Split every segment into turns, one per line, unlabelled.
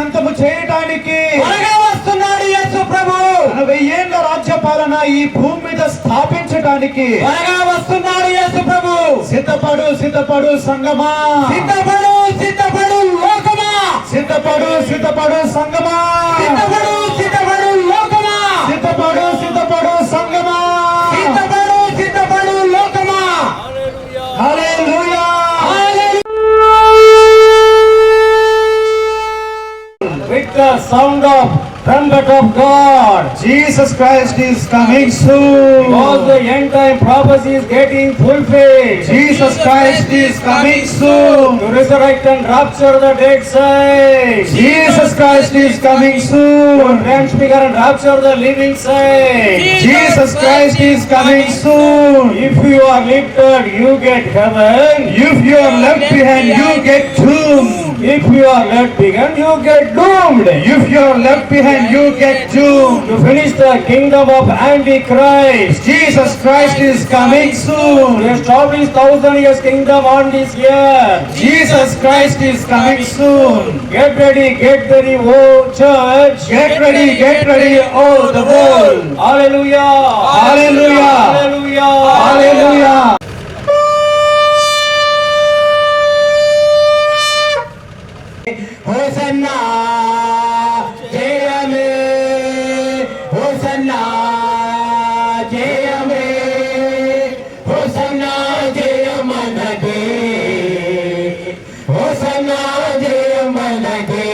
అంతము చేయటానికి
వస్తున్నాడు యేసు ప్రభు.
1000 ఏళ్ల రాజ్యపాలన ఈ భూమి మీద స్థాపించడానికి
వస్తున్నాడు యేసు ప్రభు.
సిద్ధపడు సిద్ధపడు సంగమా,
సిద్ధపడు సిద్ధపడు లోకమా,
సిద్ధపడు సిద్ధపడు సంగమా,
సిద్ధపడు సిద్ధపడు లోకమా,
సిద్ధపడు సిద్ధపడు సంగమా,
సిద్ధపడు సిద్ధపడు లోకమా.
హల్లెలూయా.
With the sound of trumpet of God,
Jesus Christ is coming soon.
because the end time prophecy is getting fulfilled.
Jesus Christ is coming soon.
To resurrect and rapture the dead saints.
Jesus Christ is coming
To
soon.
transfigure and rapture the living saints.
Jesus Christ is coming soon.
If you are lifted, you get heaven.
If you are left behind, you get doomed.
If you are left behind, you get doomed.
If you are left behind, you get doomed.
To finish the kingdom of Antichrist.
Jesus Christ is coming soon.
To establish 1000 years kingdom on this earth.
Jesus Christ is coming soon.
Get ready, oh church.
Get ready, oh the world.
Hallelujah.
Hallelujah.
Hallelujah.
Hallelujah.
Hosanna, Jayame, Hosanna, Jayame, Hosanna, Jayamanage, Hosanna, Jayamanage,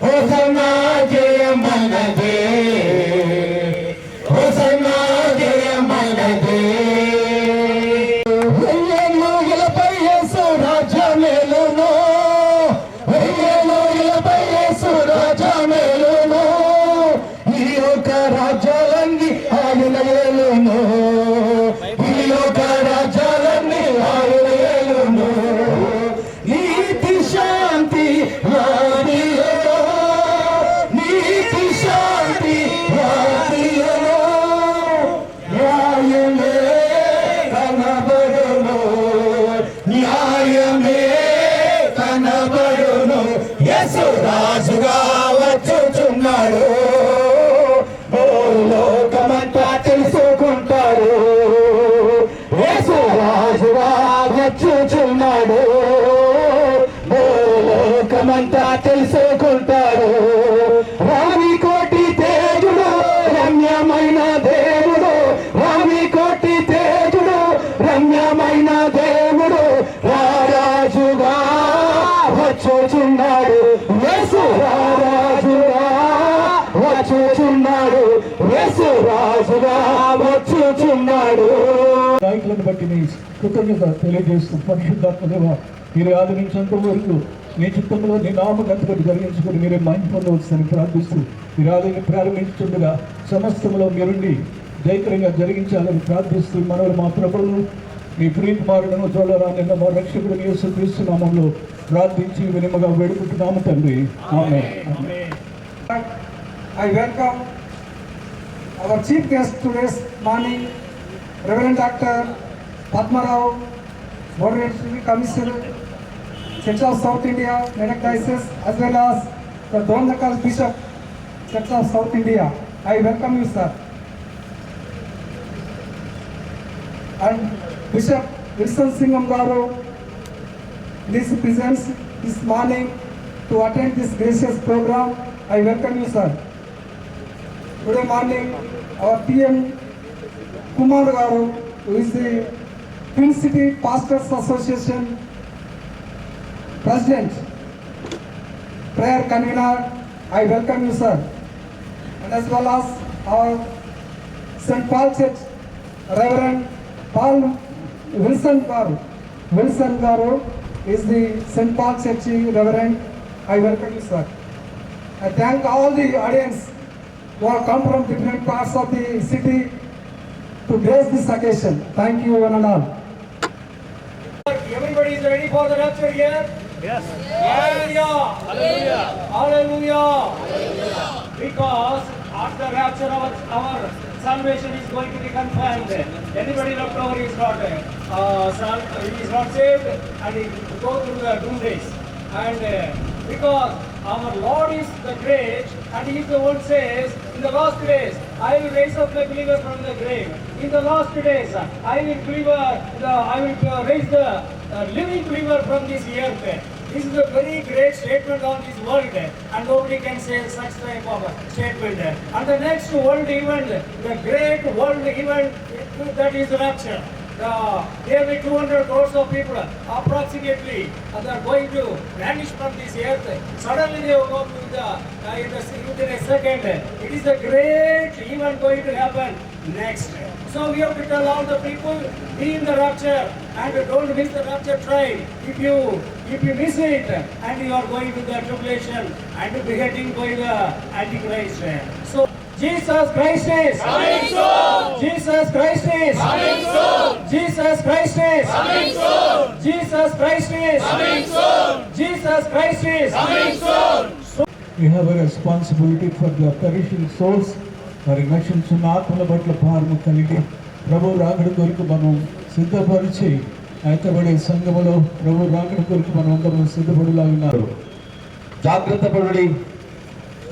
Hosanna, Jayamanage, Hosanna, Jayamanage. రాజుగా వచ్చుచున్నాడు, లోకమంతా తెలుసుకుంటాడు. యేసు రాజుగా వచ్చుచున్నాడు, లోకమంతా తెలుసుకుంటాడు. రావి కోటి తేజుడు రమ్యమైన దేవుడు, రావి కోటి తేజుడు రమ్యమైన దేవుడు, రారాజుగా వచ్చుచున్నాడు. యేసు రారాజుగా వచ్చుచున్నాడు, యేసు రాజుగా వచ్చుచున్నాడు.
నాయకులను బట్టి నీ కృతజ్ఞత తెలియజేస్తూ పరిశుద్ధాత్మ దేవ, మీరు ఆదరించేంత వరకు నీ చిత్తంలో నీ నామకంతటి జరిగించుకొని మీరే మహిమ పొందవచ్చని ప్రార్థిస్తూ మీరు ఆదరణ ప్రారంభించుండగా సమస్తంలో మీరుండి జయకరంగా జరిగించాలని ప్రార్థిస్తూ మనవులు మా ప్రభువును మీ ప్రియకుమారులను చూడరాని మా రక్షకుడు యేసుక్రీస్తు నామములో ప్రార్థించి వినిమగా వేడుకుంటున్నాము తండ్రి. ఆమేన్.
I welcome our chief guest today's morning, Reverend Dr. Padma Rao, Moderate Commissioner, Church of South India, Medak Diocese, as well as the Dondakal Bishop, Church of South India. I welcome you, sir. And Bishop Wilson Singham Garu, this presents this morning to attend this gracious program. I welcome you, sir. Today morning, our PM Kumar Garu, who is the Twin City Pastors Association President, prayer convener, I welcome you, sir. And as well as our St. Paul Church, Reverend Paul Wilson Garu. Wilson Garu is the St. Paul Church Reverend. I welcome you, sir. I thank all the audience who have come from different parts of the city to grace this occasion. Thank you, one and all.
Everybody is ready for the rapture here? Yes. Hallelujah. Hallelujah. Hallelujah. Because after rapture our salvation is going to be confirmed. Anybody left over is not he is not saved and he will go through the doom days. And because our Lord is the great, and He is the one says, in the last days, I will raise up my believer from the grave. In the last days, I will raise the living believer from this earth. This is a very great statement on this world, and nobody can say such type of statement. And the next world event, the great world event, that is rapture. Nearly 200 crores of people, approximately, they are going to vanish from this earth. Suddenly they will go to within a second. It is a great event going to happen next. So we have to tell all the people, be in the rapture and don't miss the rapture train. If you miss it and you are going to the tribulation and beheading by the Antichrist. So Jesus Christ is coming soon. Jesus Christ is coming soon. Jesus Christ is coming soon. Jesus Christ is coming soon. Jesus Christ is coming soon.
We have a responsibility for the perishing souls. మరి రక్షించున్న ఆత్మల పట్ల భారము కలిగి ప్రభు రాకడ కొరకు మనం సిద్ధపరిచి ఆయతబడే సంఘములో ప్రభు రాకడ కొరకు మనం అందరం సిద్ధపడులాగున్నారు.
జాగ్రత్త పడుడి,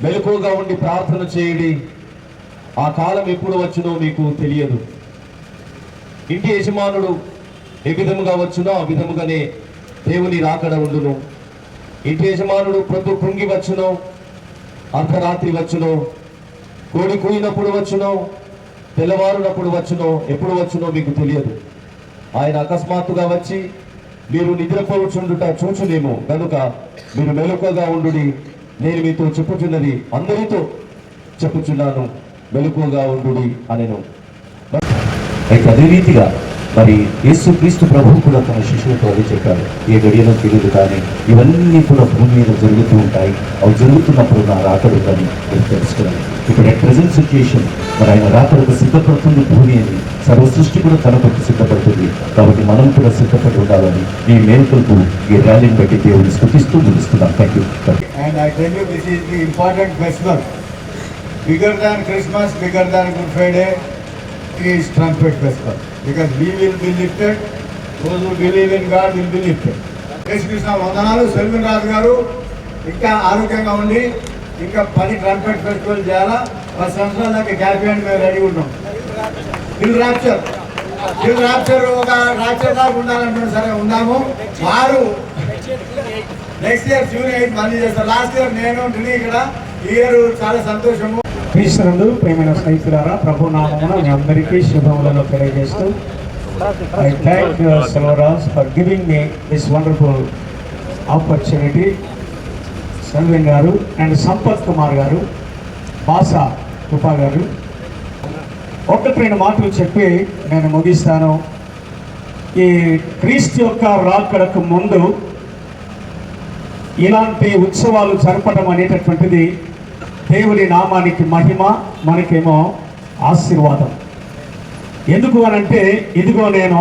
మెలకువగా ఉండి ప్రార్థన చేయుడి. ఆ కాలం ఎప్పుడు వచ్చునో మీకు తెలియదు. ఇంటి యజమానుడు ఏ విధముగా వచ్చునో ఆ విధముగానే దేవుని రాకడ ఉండును. ఇంటి యజమానుడు ప్రొద్దు కృంగి వచ్చునో, అర్ధరాత్రి వచ్చునో, కోడి కూయినప్పుడు వచ్చునో, తెల్లవారునప్పుడు వచ్చునో, ఎప్పుడు వచ్చునో మీకు తెలియదు. ఆయన అకస్మాత్తుగా వచ్చి మీరు నిద్రపోవచ్చుండుట చూచునేమో, కనుక మీరు మెలకువగా ఉండుడి. నేను మీతో చెప్పుచున్నది అందరితో చెప్పుచున్నాను, మెలకువగా ఉండుడి అనెను. అయితే అదే రీతిగా మరి యేసుక్రీస్తు ప్రభువు కూడా తన శిష్యులతో అది చెప్పారు. ఏ గడియలో తెలియదు, కానీ ఇవన్నీ కూడా భూమి మీద జరుగుతూ ఉంటాయి. అవి జరుగుతున్నప్పుడు నా రాకడుందని మీరు తెలుసుకున్నాను. ఇప్పుడు అట్ ప్రజెంట్ సిచ్యుయేషన్ మరి ఆయన రాకడకు సిద్ధపడుతుంది భూమి అని, సర్వ సృష్టి కూడా తన కొరకు సిద్ధపడుతుంది. కాబట్టి మనం కూడా సిద్ధపడి ఉండాలని ఈ మేలుకలకు ఈ ర్యాలీని బట్టి దేవుని స్తుతిస్తూ ముగిస్తున్నాం. Thank you.
And I tell you, this is the important festival. Bigger than Christmas, bigger than Good Friday is trumpet festival. Because we will be lifted, those who believe in God will be lifted. యేసు కృష్ణ వందనాలు. సెల్విన్ రాజు గారు ఇంకా ఆరోగ్యంగా ఉండి ఇంకా 10 trumpet festival చేయాలా. 10 సంవత్సరాల దాకా gap and మేము రెడీ ఉన్నాం. హిల్ రాప్చర్ ఒక రాప్చర్ దాకా ఉండాలంటున్నాం. సరే ఉందాము. వారు నెక్స్ట్ ఇయర్ జూన్ 8 మళ్ళీ చేస్తారు. లాస్ట్ ఇయర్ నేను ఢిల్లీ ఇక్కడ, ఈ ఇయర్ చాలా సంతోషము.
క్రీస్తునందు ప్రియమైన స్నేహితులారా, ప్రభు నామమున మీ అందరికీ శుభములను తెలియజేస్తూ I thank Selvaraj for giving me this wonderful opportunity. Selvin గారు అండ్ సంపత్ కుమార్ గారు, బాసా కృపా గారు, 1-2 మాటలు చెప్పి నేను ముగిస్తాను. ఈ క్రీస్తు యొక్క రాకడకు ముందు ఇలాంటి ఉత్సవాలు జరపడం అనేటటువంటిది దేవుని నామానికి మహిమ, మనకేమో ఆశీర్వాదం. ఎందుకు అనంటే, ఇదిగో నేను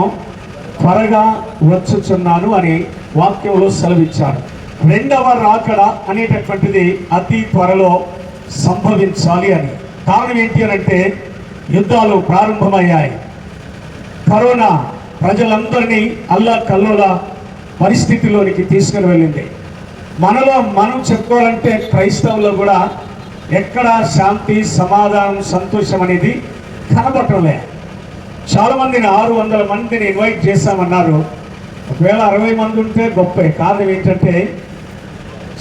త్వరగా వచ్చుచున్నాను అని వాక్యంలో సెలవిచ్చారు. రెండవ రాకడ అనేటటువంటిది అతి త్వరలో సంభవించాలి అని. కారణం ఏంటి అనంటే, యుద్ధాలు ప్రారంభమయ్యాయి. కరోనా ప్రజలందరినీ అల్లకల్లోల పరిస్థితిలోనికి తీసుకుని వెళ్ళింది. మనలో మనం చెప్పుకోవాలంటే క్రైస్తవుల్లో కూడా ఎక్కడ శాంతి, సమాధానం, సంతోషం అనేది కనబడటం లే. చాలామందిని 600 మందిని ఇన్వైట్ చేశామన్నారు. ఒకవేళ 60 మంది ఉంటే గొప్పే. కారణం ఏంటంటే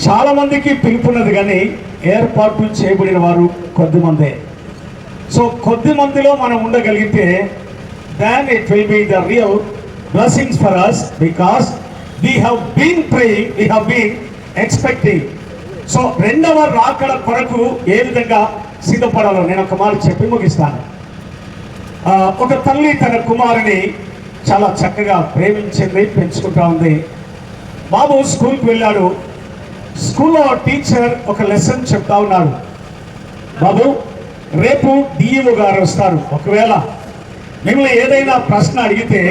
చాలామందికి పిలుపున్నది, కానీ ఏర్పాట్లు చేయబడిన వారు కొద్దిమందే. సో కొద్ది మందిలో మనం ఉండగలిగితే then it will be the real blessings for us, because we have been praying, we have been expecting. So రెండవ రాకడ కొరకు ఏ విధంగా సిద్ధపడాలో నేను ఒక మాట చెప్పి ముగిస్తాను. ఒక తల్లి తన కుమారుని చాలా చక్కగా ప్రేమించింది, పెంచుకుంటా ఉంది. బాబు స్కూల్కి వెళ్ళాడు. స్కూల్లో టీచర్ ఒక లెసన్ చెప్తా ఉన్నాడు. బాబు, రేపు డిఈఓ గారు వస్తారు. ఒకవేళ మిమ్మల్ని ఏదైనా ప్రశ్న అడిగితే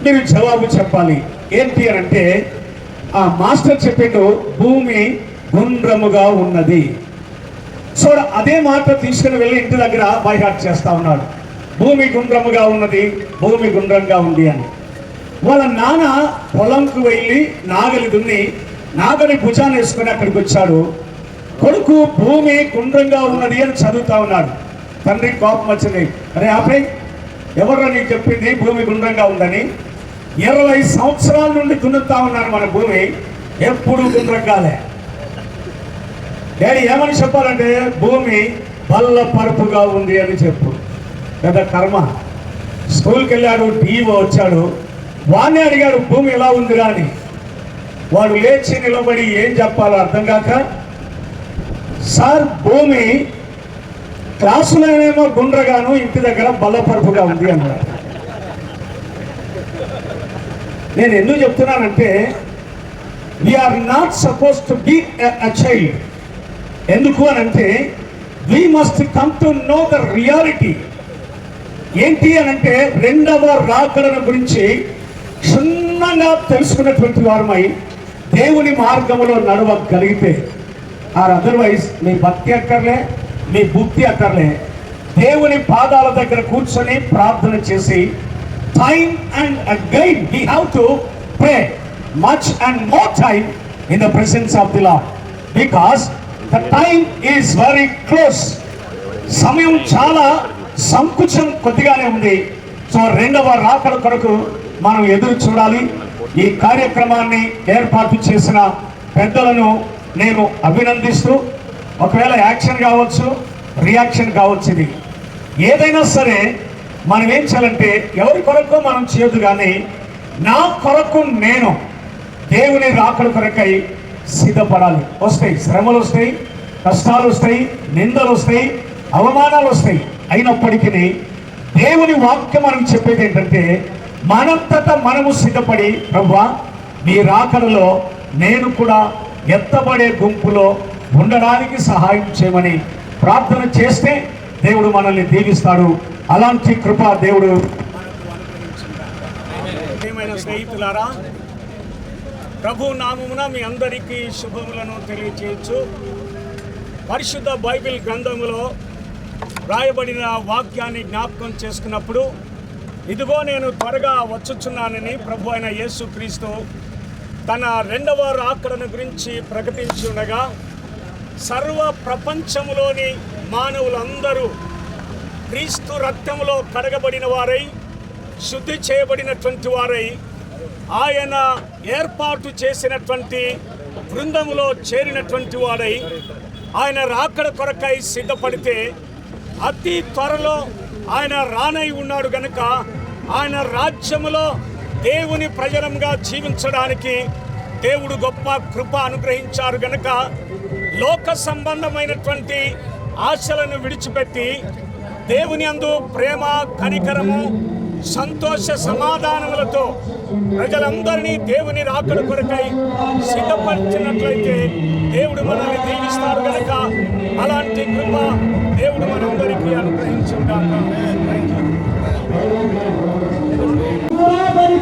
మీరు జవాబు చెప్పాలి. ఏంటి అని అంటే, ఆ మాస్టర్ చెప్పిండు, భూమి గుండ్రముగా ఉన్నది. సో అదే మాట తీసుకుని వెళ్ళి ఇంటి దగ్గర బై హార్ట్ చేస్తా ఉన్నాడు. భూమి గుండ్రముగా ఉన్నది, భూమి గుండ్రంగా ఉంది అని. వాళ్ళ నాన్న పొలంకు వెళ్ళి నాగలి దున్ని
నాగని భుజాన్ని వేసుకొని అక్కడికి వచ్చాడు. కొడుకు భూమి గుండ్రంగా ఉన్నది అని చదువుతా ఉన్నాడు. తండ్రి కోపం వచ్చింది. అరే ఆపే, ఎవరు నీకు చెప్పింది భూమి గుండ్రంగా ఉందని? 20 సంవత్సరాల నుండి దున్నుతా ఉన్నారు మన భూమి, ఎప్పుడు గుండ్రంగాలే. డాడీ ఏమని చెప్పాలంటే భూమి బల్ల పరుపుగా ఉంది అని చెప్పు. పెద్ద కర్మ. స్కూల్కి వెళ్ళాడు, టీవో వచ్చాడు, వాడిని అడిగాడు భూమి ఎలా ఉందిరా అని. వాడు లేచి నిలబడి ఏం చెప్పాలో అర్థం కాక, సార్ భూమి క్లాసులోనేమో గుండ్రగాను ఇంటి దగ్గర బల్లపరుపుగా ఉంది అన్నాడు. నేను ఎందుకు చెప్తున్నానంటే we are not supposed to be a child. ఎందుకు అని అంటే we must come to know the reality. ఏంటి అని అంటే రెండవ రాకడను గురించి క్షుణ్ణంగా తెలుసుకున్నటువంటి వారమై దేవుని మార్గంలో నడవగలిగితే, ఆర్ అదర్వైజ్ మీ భక్తి అక్కర్లే, మీ బుద్ధి అక్కర్లే. దేవుని పాదాల దగ్గర కూర్చొని ప్రార్థన చేసి time and again we have to pray much and more time in the presence of the lord, because the time is very close. సమయం చాలా సంకుచం కొద్దిగానే ఉంది. సో రెండవ రాకడ కొరకు మనం ఎదురు చూడాలి. ఈ కార్యక్రమాన్ని ఏర్పాటు చేసిన పెద్దలను నేను అభినందిస్తూ, ఒకవేళ యాక్షన్ కావచ్చు, రియాక్షన్ కావచ్చు, ఇది ఏదైనా సరే మనం ఏం చేయాలంటే ఎవరి కొరకు మనం చేయదు, కానీ నా కొరకు నేను దేవుని రాకడ కొరకై సిద్ధపడాలి. వస్తాయి శ్రమలు, వస్తాయి కష్టాలు, వస్తాయి నిందలు, వస్తాయి అవమానాలు వస్తాయి. అయినప్పటికీ దేవుని వాక్యం మనకు చెప్పేది ఏంటంటే మనంతట మనము సిద్ధపడి, ప్రభువా నీ రాకడలో నేను కూడా ఎత్తబడే గుంపులో ఉండడానికి సహాయం చేయమని ప్రార్థన చేస్తే దేవుడు మనల్ని దీవిస్తాడు. అలాంటి కృప దేవుడు. ప్రియమైన స్నేహితులారా, ప్రభు నామమున మీ అందరికీ శుభములను తెలియజేయచ్చు. పరిశుద్ధ బైబిల్ గ్రంథములో రాయబడిన వాక్యాన్ని జ్ఞాపకం చేసుకున్నప్పుడు, ఇదిగో నేను త్వరగా వచ్చుచున్నానని ప్రభు అయిన యేసుక్రీస్తు తన రెండవ రాకడను గురించి ప్రకటించి ఉండగా, సర్వ ప్రపంచములోని మానవులందరూ క్రీస్తు రక్తములో కడగబడిన వారై, శుద్ధి చేయబడినటువంటి వారై, ఆయన ఏర్పాటు చేసినటువంటి బృందములో చేరినటువంటి వాడై ఆయన రాకడ కొరకై సిద్ధపడితే అతి త్వరలో ఆయన రానై ఉన్నాడు గనుక ఆయన రాజ్యములో దేవుని ప్రజలంగా జీవించడానికి దేవుడు గొప్ప కృప అనుగ్రహించారు గనుక లోక సంబంధమైనటువంటి ఆశలను విడిచిపెట్టి దేవుని యందు ప్రేమ, కనికరము, సంతోష సమాధానములతో ప్రజలందరినీ దేవుని రాకడ కొరకై సిద్ధపరిచినట్లయితే దేవుడు మనల్ని దీవిస్తాడు కనుక అలాంటి కృప దేవుడు మనందరికీ అనుగ్రహించుగాక.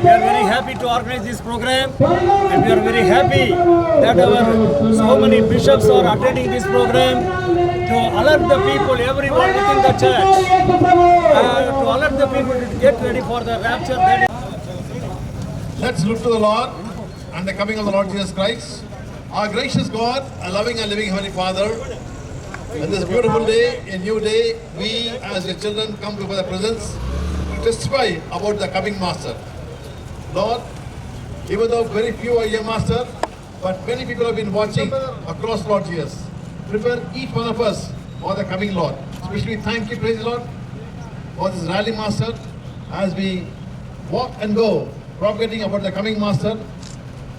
We are very happy to organize this program, and we are very happy that so many bishops are attending this program to alert the people, everyone within the church, to alert the people to get ready for the rapture.
Let's look to the Lord and the coming of the Lord Jesus Christ. Our gracious God, a loving and living Heavenly Father, in this beautiful day, a new day, we as your children come before the presence to testify about the coming Master. Lord, even though very few are here, Master, but many people have been watching across Lord Jesus. Prepare each one of us for the coming Lord. Especially thank you, praise the Lord, for this rally, Master, as we walk and go, propagating about the coming Master.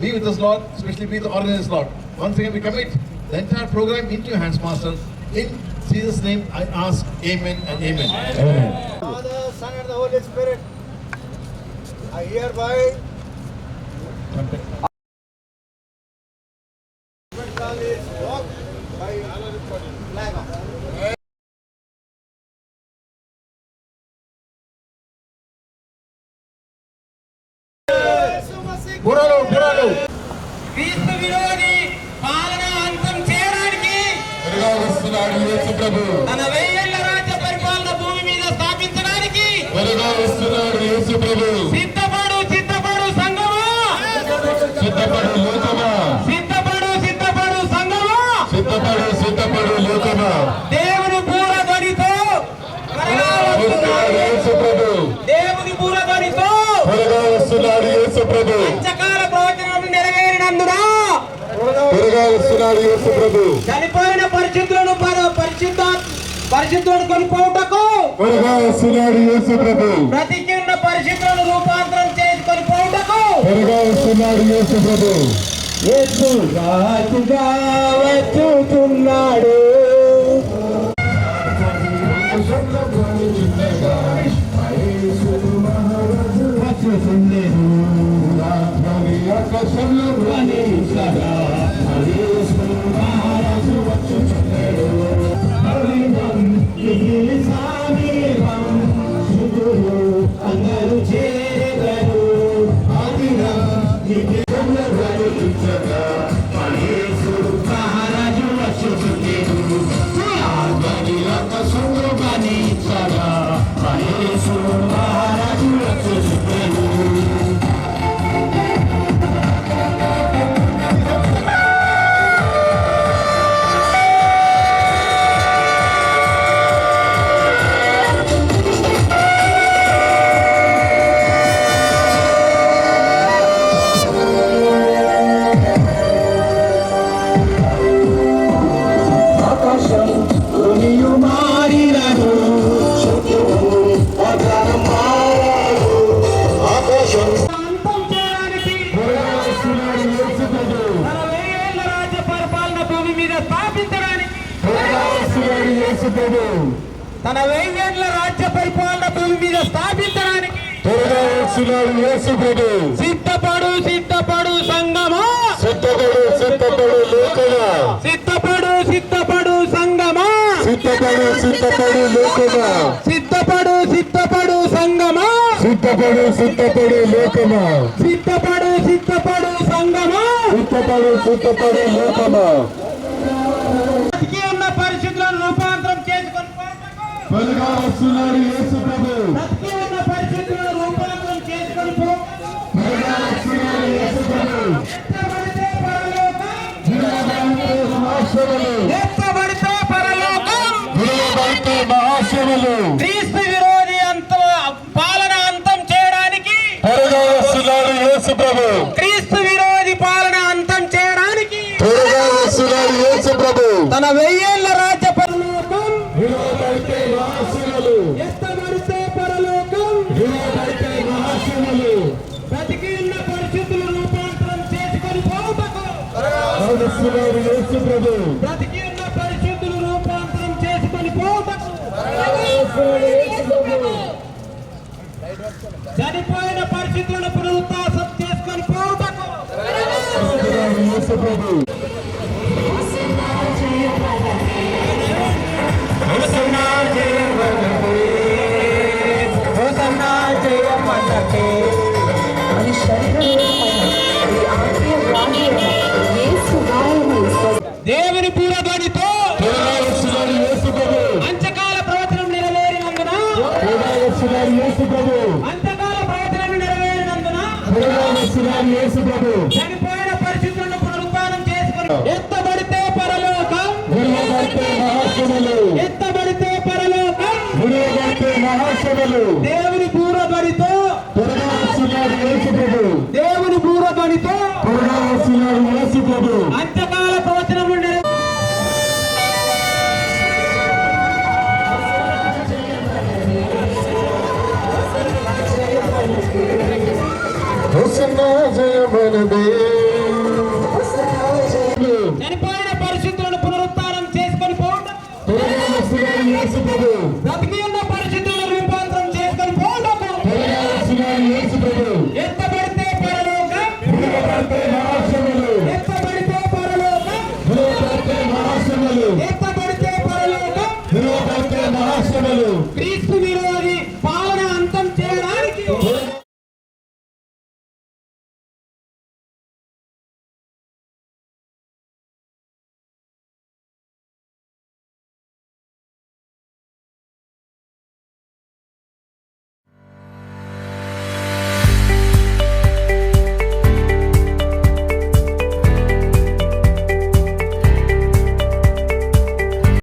Be with us, Lord, especially be the organizers, Lord. Once again, we commit the entire program into your hands, Master. In Jesus' name, I ask, Amen and Amen.
Amen.
Father, Son, and the Holy Spirit, I hereby walk by flag of.
క్రీస్తు విరోధి పాలన అంతం చేయడానికి
వస్తున్నాడు యేసు ప్రభు.
తన 1000 ఏళ్ల రాజ్య పరిపాలన భూమి మీద స్థాపించడానికి
వస్తున్నాడు యేసు ప్రభు.
సిద్ధపడు సంఘమా,
సిద్ధపడు లోకమా,
సిద్ధపడు
సిద్ధపడు లోకమా
దేవుని బూరధ్వనితో త్వరగా
వస్తున్నాడు యేసు ప్రభు.
దేవుని బూరధ్వనితో
త్వరగా వస్తున్నాడు యేసు ప్రభు.
పంచకాల ప్రవచనం నెరవేరినందున
త్వరగా వస్తున్నాడు యేసు ప్రభు.
చనిపోయిన పరిశుద్ధులను పరిశుద్ధులను కొనిపోవుటకు
త్వరగా వస్తున్నాడు యేసు ప్రభు.
బ్రతికి ఉన్న పరిశుద్ధులను రూపాంతరం చేసి కొనిపోవుటకు
త్వరగా వస్తున్నాడు యేసు ప్రభు.
యేసు రాజుగా వచ్చుతున్నాడు.
అందరూ చేరగరు మహారాజు వచ్చుచుండెను మహారాజు వచ్చుచుండెను అంతం చేయడానికి తన వేల రాజ్య పరిపాలన భూమి మీద స్థాపించడానికి తన వెయ్యేళ్ల రాజ్య పరిపాలన భూమి మీద స్థాపించడానికి
త్వరగా వస్తున్నాడు యేసు ప్రభు.
సిద్ధపడు సిద్ధపడు సంగమా
సిద్ధపడు సిద్ధపడు లోకమా
సిద్ధపడు సిద్ధపడు సంగమా
సిద్ధపడు సిద్ధపడు లోకమా
సిద్ధపడు సిద్ధపడు సంగమా
సిద్ధపడు సిద్ధపడు లోకమా
సిద్ధపడు సిద్ధపడు సంగమా
సిద్ధపడు సిద్ధపడు లోకమా
బతికి ఉన్న పరిస్థితులను రూపాంతరం చేసుకొని
త్వరగా వస్తున్నాడు యేసు ప్రభు.
బతికి ఉన్న పరిస్థితులను రూపాంతరం చేసుకొని
త్వరగా వస్తున్నాడు యేసు ప్రభు. మహాశ్రమలు
ఎత్తబడితే పరలోకం
విలువబడితే మహాశ్రమలు
క్రీస్తు విరోధి పాలన అంతం చేయడానికి
త్వరగా వస్తున్నాడు యేసు ప్రభు.
క్రీస్తు విరోధి పాలన అంతం చేయడానికి
త్వరగా వస్తున్నాడు యేసు ప్రభు.
తన వెయ్యేళ్ల రాజ్య పరలోకం
విలువబడితే మహాశ్రమలు
ఎత్తబడితే పరలోకం
విలువబడితే మహాశ్రమలు
బతికి ఉన్న పరిస్థితులు రూపాంతరం చేసుకొని పోవుటకు
వస్తున్నాడు యేసు ప్రభు.
బ్రతికి ఉన్న పరిస్థితులు రూపాంతరం చేసుకొని పోవుటకు చనిపోయిన పరిస్థితులను పునరుత్థానం చేసుకొని పోవుటకు
యేసు ప్రభు.
దేవుని పూర్వధ్వనితో
త్వరగా వస్తున్నాడు యేసు ప్రభు.
అంత్యకాల ప్రవచనం నెరవేరినందున
త్వరగా వస్తున్నాడు యేసు ప్రభు.
అంత్యకాల ప్రవచనం నెరవేరినందున
త్వరగా వస్తున్నాడు యేసు ప్రభు.
చనిపోయిన పరిస్థితులను పునరుత్థానం చేసుకొని ఎత్తబడితే పరలోకం
విలువబడితే మహాశ్రమలు
ఎత్తబడితే పరలోకం
విలువబడితే మహాశ్రమలు
దేవుని పూర్వధ్వనితో
త్వరగా వస్తున్నాడు యేసు ప్రభు.
దేవుని పూర్వధ్వనితో
త్వరగా వస్తున్నాడు యేసు ప్రభు.
అంత్యకాల ప్రవచనములు
హోసన్నా జయమనదే